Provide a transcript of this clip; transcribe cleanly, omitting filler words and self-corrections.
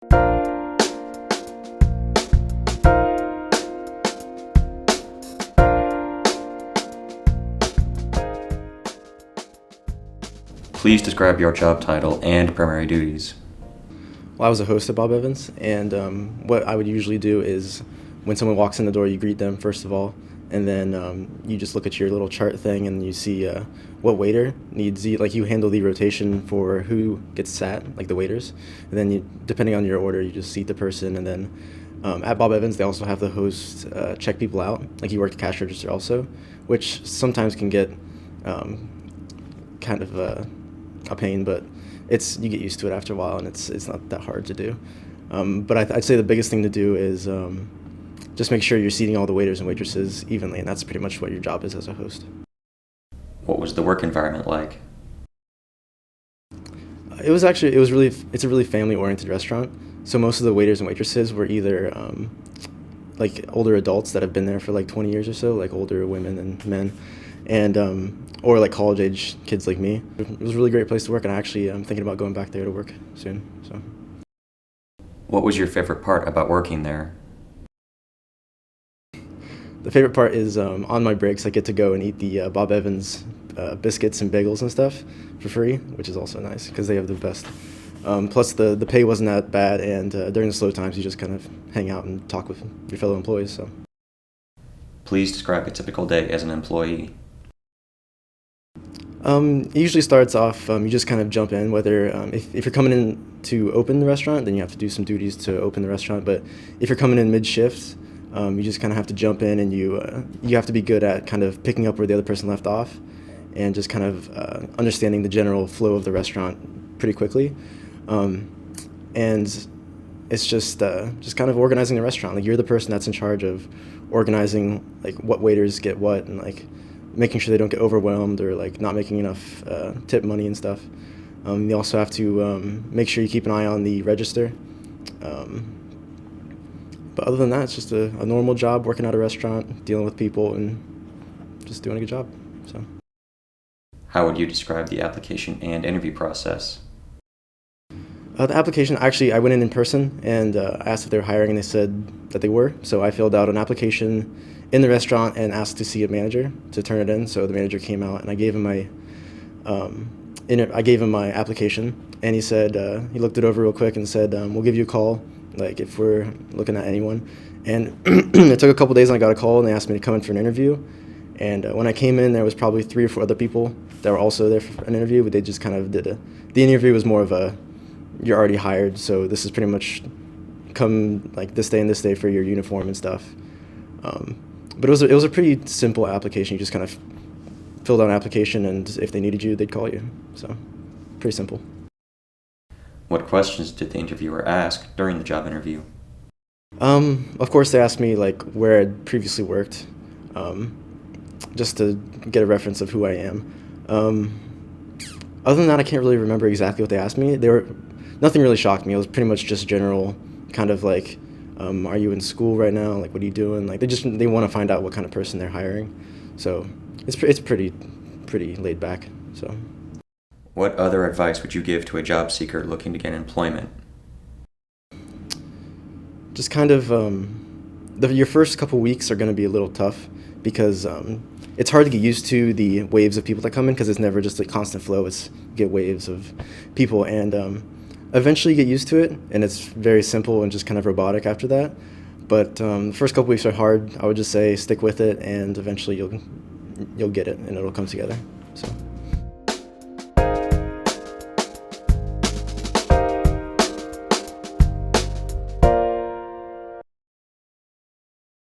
Please describe your job title and primary duties. Well, I was a host at Bob Evans, and what I would usually do is when someone walks in the door, you greet them first of all, and then you just look at your little chart thing and you see what waiter needs, like you handle the rotation for who gets sat, like the waiters, and then depending on your order, you just seat the person, and then at Bob Evans, they also have the host check people out, like you work the cash register also, which sometimes can get kind of a pain, but you get used to it after a while, and it's not that hard to do. But I'd say the biggest thing to do is just make sure you're seating all the waiters and waitresses evenly, and that's pretty much what your job is as a host. What was the work environment like? It's a really family-oriented restaurant, so most of the waiters and waitresses were either like older adults that have been there for like 20 years or so, like older women and men, and or like college-age kids like me. It was a really great place to work, and I'm thinking about going back there to work soon. So, What was your favorite part about working there? the favorite part is on my breaks, I get to go and eat the Bob Evans biscuits and bagels and stuff for free, which is also nice because they have the best. Plus, the pay wasn't that bad, and during the slow times, you just kind of hang out and talk with your fellow employees. So, Please describe a typical day as an employee. it usually starts off, you just kind of jump in, whether if you're coming in to open the restaurant, then you have to do some duties to open the restaurant. But if you're coming in mid-shift, you just kind of have to jump in, and you have to be good at kind of picking up where the other person left off, and just kind of understanding the general flow of the restaurant pretty quickly. And it's just kind of organizing the restaurant. Like, you're the person that's in charge of organizing, like, what waiters get what, and like making sure they don't get overwhelmed or like not making enough tip money and stuff. You also have to make sure you keep an eye on the register. But other than that, it's just a normal job working at a restaurant, dealing with people, and just doing a good job. So, How would you describe the application and interview process? the application, actually, I went in person and asked if they were hiring, and they said that they were. So I filled out an application in the restaurant and asked to see a manager to turn it in. So the manager came out, and I gave him my application, and he said he looked it over real quick and said, "We'll give you a call, like if we're looking at anyone." And it took a couple days, and I got a call, and they asked me to come in for an interview. And when I came in, there was probably 3 or 4 other people that were also there for an interview, but they just kind of the interview was more of a, you're already hired, so this is pretty much come like this day and this day for your uniform and stuff. But it was a pretty simple application. You just kind of filled out an application, and if they needed you, they'd call you. So, pretty simple. What questions did the interviewer ask during the job interview? Of course, they asked me like where I'd previously worked, just to get a reference of who I am. Other than that, I can't really remember exactly what they asked me. Nothing really shocked me. It was pretty much just general, kind of like, are you in school right now? Like, what are you doing? Like, they want to find out what kind of person they're hiring. So it's pretty laid back. So, What other advice would you give to a job seeker looking to get employment? just kind of your first couple weeks are going to be a little tough because it's hard to get used to the waves of people that come in, because it's never just a constant flow. You get waves of people, and eventually you get used to it, and it's very simple and just kind of robotic after that. But the first couple weeks are hard. I would just say stick with it, and eventually you'll get it, and it'll come together. So.